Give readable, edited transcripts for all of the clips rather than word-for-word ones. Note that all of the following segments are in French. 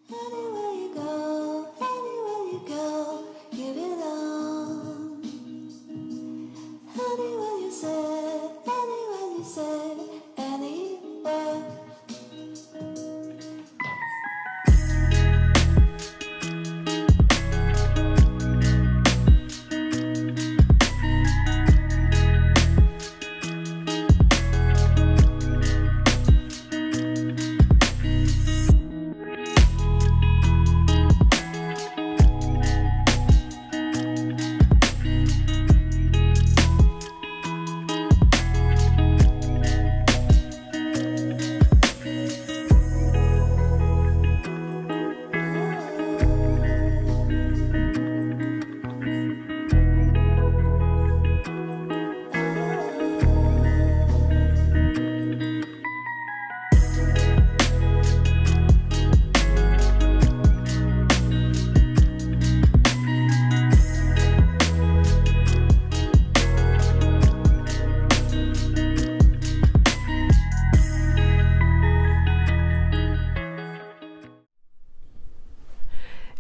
Anywhere you go, give it on. Anywhere you say, anywhere.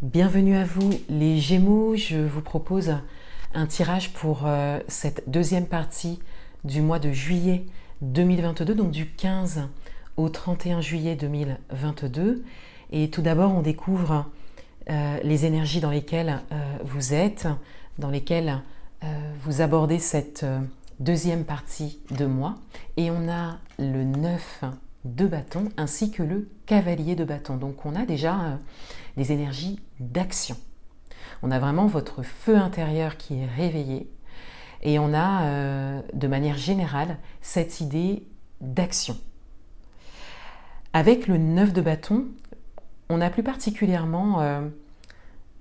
Bienvenue à vous les Gémeaux, je vous propose un tirage pour cette deuxième partie du mois de juillet 2022, donc du 15 au 31 juillet 2022. Et tout d'abord, on découvre les énergies dans lesquelles vous êtes, dans lesquelles vous abordez cette deuxième partie de mois. Et on a le 9 de bâton ainsi que le cavalier de bâton. Donc on a déjà des énergies d'action. On a vraiment votre feu intérieur qui est réveillé et on a de manière générale cette idée d'action. Avec le 9 de bâton, on a plus particulièrement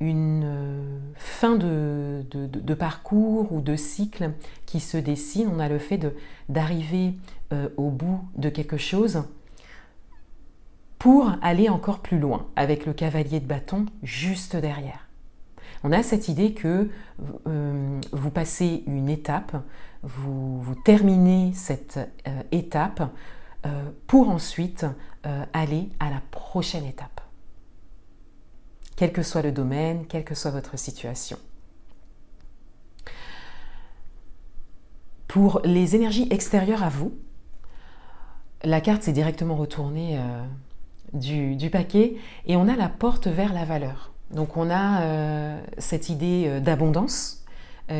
une fin de parcours ou de cycle qui se dessine. On a le fait d'arriver au bout de quelque chose pour aller encore plus loin, avec le cavalier de bâton juste derrière. On a cette idée que vous passez une étape, vous terminez cette étape pour ensuite aller à la prochaine étape. Quel que soit le domaine, quelle que soit votre situation. Pour les énergies extérieures à vous, la carte s'est directement retournée du paquet et on a la porte vers la valeur. Donc on a cette idée d'abondance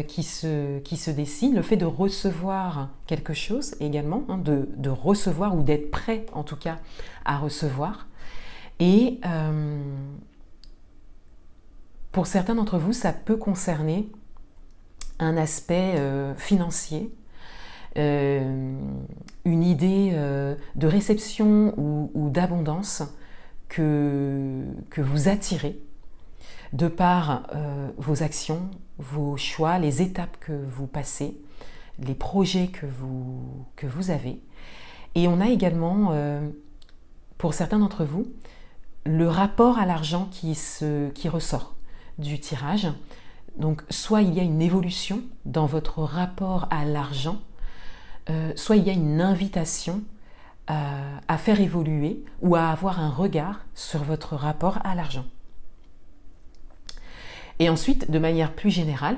qui se dessine, le fait de recevoir quelque chose également, hein, de recevoir ou d'être prêt en tout cas à recevoir. Et pour certains d'entre vous, ça peut concerner un aspect financier, une idée de réception ou d'abondance que vous attirez de par vos actions, vos choix, les étapes que vous passez, les projets que vous avez. Et on a également, pour certains d'entre vous, le rapport à l'argent qui ressort du tirage. Donc soit il y a une évolution dans votre rapport à l'argent, soit il y a une invitation à faire évoluer ou à avoir un regard sur votre rapport à l'argent. Et ensuite, de manière plus générale,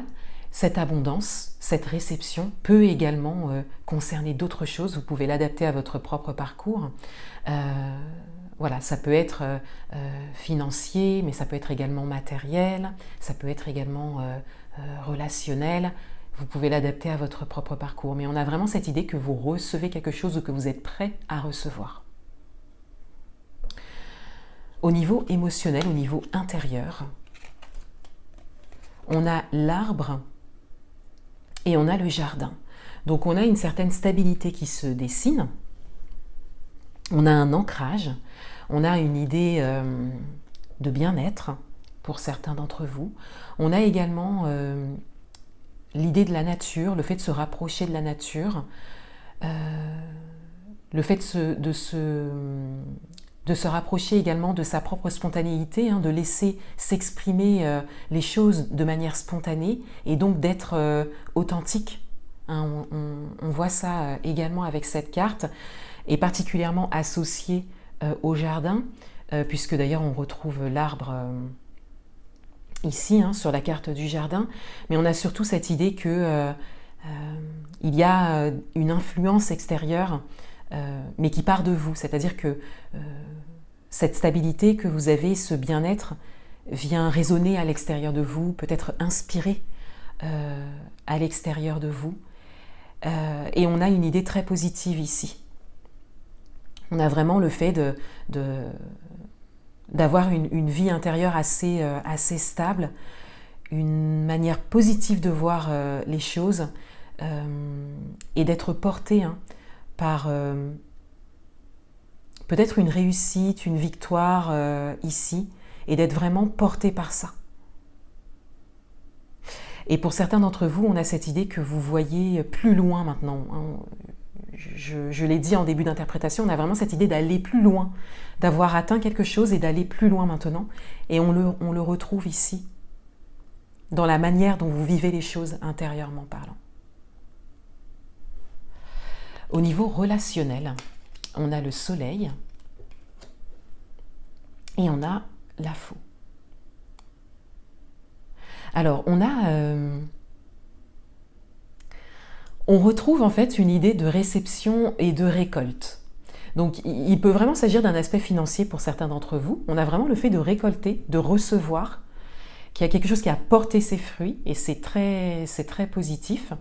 cette abondance, cette réception peut également concerner d'autres choses. Vous pouvez l'adapter à votre propre parcours. Voilà, ça peut être financier, mais ça peut être également matériel, ça peut être également relationnel. Vous pouvez l'adapter à votre propre parcours. Mais on a vraiment cette idée que vous recevez quelque chose ou que vous êtes prêt à recevoir. Au niveau émotionnel, au niveau intérieur, on a l'arbre et on a le jardin. Donc on a une certaine stabilité qui se dessine. On a un ancrage, on a une idée de bien-être pour certains d'entre vous. On a également l'idée de la nature, le fait de se rapprocher de la nature, le fait de se rapprocher également de sa propre spontanéité, hein, de laisser s'exprimer les choses de manière spontanée et donc d'être authentique. Hein, on voit ça également avec cette carte et particulièrement associée au jardin. puisque d'ailleurs on retrouve l'arbre ici, hein, sur la carte du jardin, mais on a surtout cette idée que il y a une influence extérieure, mais qui part de vous, c'est-à-dire que cette stabilité que vous avez, ce bien-être, vient résonner à l'extérieur de vous, peut-être inspirer à l'extérieur de vous. Et on a une idée très positive ici. On a vraiment le fait d'avoir une vie intérieure assez stable, une manière positive de voir les choses et d'être porté par peut-être une réussite, une victoire ici, et d'être vraiment porté par ça. Et pour certains d'entre vous, on a cette idée que vous voyez plus loin maintenant. Je l'ai dit en début d'interprétation, on a vraiment cette idée d'aller plus loin, d'avoir atteint quelque chose et d'aller plus loin maintenant. Et on le retrouve ici, dans la manière dont vous vivez les choses intérieurement parlant. Au niveau relationnel, on a le soleil et on a la faux. Alors, on retrouve en fait une idée de réception et de récolte. Donc, il peut vraiment s'agir d'un aspect financier pour certains d'entre vous. On a vraiment le fait de récolter, de recevoir, qu'il y a quelque chose qui a porté ses fruits, et c'est très positif.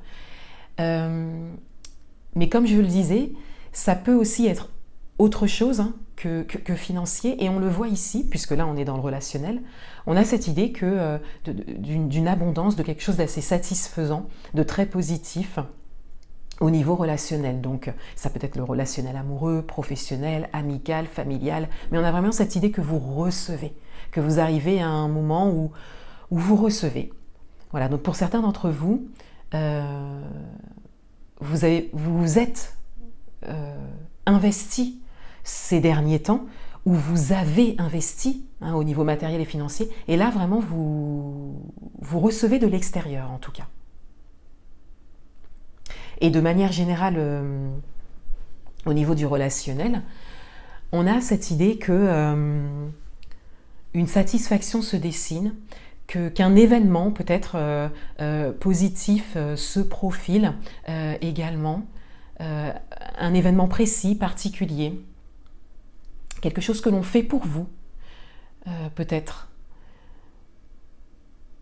Mais comme je le disais, ça peut aussi être autre chose que financier, et on le voit ici, puisque là on est dans le relationnel, on a cette idée que d'une abondance, de quelque chose d'assez satisfaisant, de très positif au niveau relationnel. Donc ça peut être le relationnel amoureux, professionnel, amical, familial, mais on a vraiment cette idée que vous recevez, que vous arrivez à un moment où vous recevez. Voilà, donc pour certains d'entre vous, vous êtes investi ces derniers temps, où vous avez investi au niveau matériel et financier, et là vraiment vous recevez de l'extérieur en tout cas. Et de manière générale, au niveau du relationnel, on a cette idée que une satisfaction se dessine, qu'un événement peut-être positif se profile également, un événement précis, particulier, quelque chose que l'on fait pour vous, peut-être.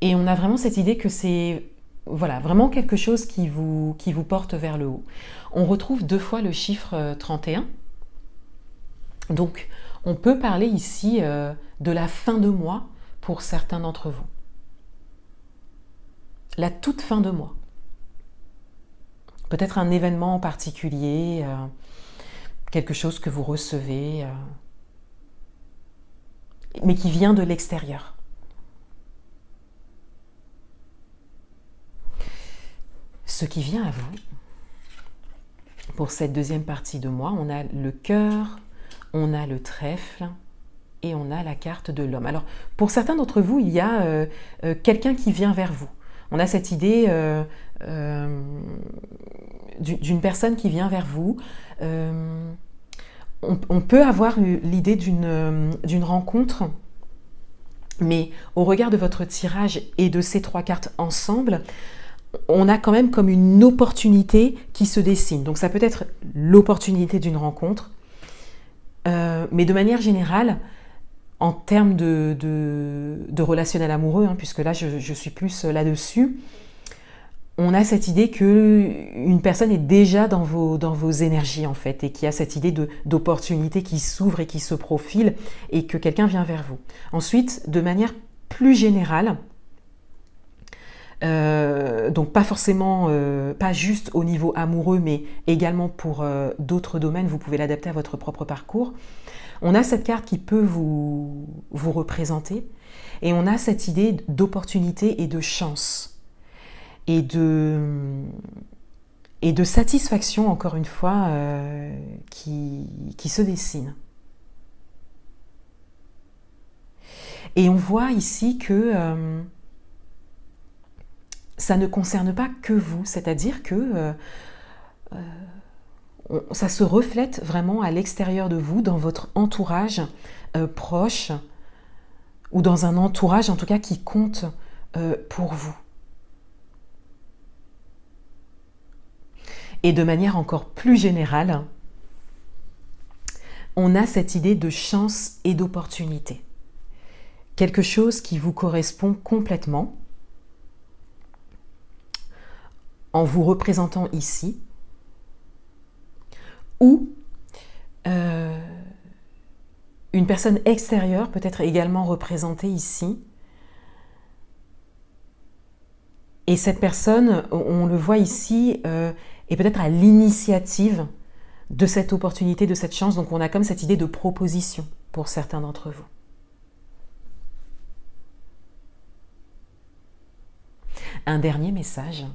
Et on a vraiment cette idée que c'est vraiment quelque chose qui vous porte vers le haut. On retrouve 2 fois le chiffre 31. Donc, on peut parler ici de la fin de mois pour certains d'entre vous. La toute fin de mois. Peut-être un événement en particulier, quelque chose que vous recevez, mais qui vient de l'extérieur. Ce qui vient à vous, pour cette deuxième partie de mois, on a le cœur, on a le trèfle et on a la carte de l'homme. Alors, pour certains d'entre vous, il y a quelqu'un qui vient vers vous. On a cette idée d'une personne qui vient vers vous. On peut avoir l'idée d'une rencontre, mais au regard de votre tirage et de ces 3 cartes ensemble, on a quand même comme une opportunité qui se dessine. Donc ça peut être l'opportunité d'une rencontre, mais de manière générale, en termes de relationnel amoureux, puisque là je suis plus là-dessus, on a cette idée qu'une personne est déjà dans vos énergies en fait, et qui a cette idée d'opportunité qui s'ouvre et qui se profile, et que quelqu'un vient vers vous. Ensuite, de manière plus générale, donc pas forcément, pas juste au niveau amoureux, mais également pour d'autres domaines, vous pouvez l'adapter à votre propre parcours. On a cette carte qui peut vous représenter, et on a cette idée d'opportunité et de chance, et de satisfaction, encore une fois, qui se dessine. Et on voit ici que ça ne concerne pas que vous, c'est-à-dire que ça se reflète vraiment à l'extérieur de vous, dans votre entourage proche, ou dans un entourage en tout cas qui compte pour vous. Et de manière encore plus générale, on a cette idée de chance et d'opportunité. Quelque chose qui vous correspond complètement en vous représentant ici, ou une personne extérieure peut être également représentée ici. Et cette personne, on le voit ici, est peut-être à l'initiative de cette opportunité, de cette chance. Donc on a comme cette idée de proposition pour certains d'entre vous. Un dernier message.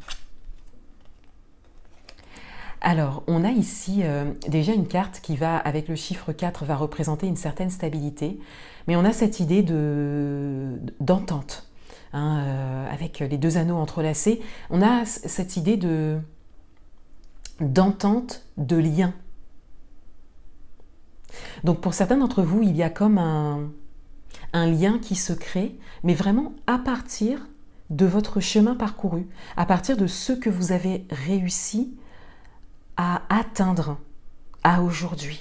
Alors, on a ici déjà une carte qui va, avec le chiffre 4, va représenter une certaine stabilité, mais on a cette idée d'entente, avec les deux anneaux entrelacés. On a cette idée d'entente, de lien. Donc pour certains d'entre vous, il y a comme un lien qui se crée, mais vraiment à partir de votre chemin parcouru, à partir de ce que vous avez réussi à atteindre à aujourd'hui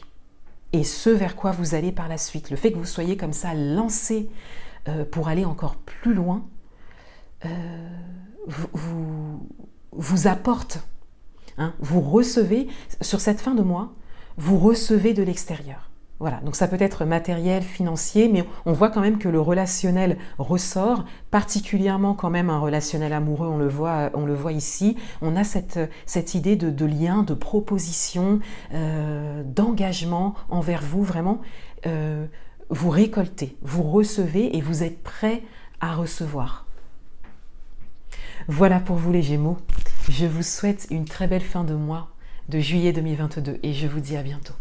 et ce vers quoi vous allez par la suite. Le fait que vous soyez comme ça lancé pour aller encore plus loin vous apporte. Vous recevez, sur cette fin de mois, vous recevez de l'extérieur. Voilà, donc ça peut être matériel, financier, mais on voit quand même que le relationnel ressort, particulièrement quand même un relationnel amoureux, on le voit ici. On a cette idée de lien, de proposition, d'engagement envers vous, vraiment. Vous récoltez, vous recevez et vous êtes prêt à recevoir. Voilà pour vous les Gémeaux. Je vous souhaite une très belle fin de mois de juillet 2022 et je vous dis à bientôt.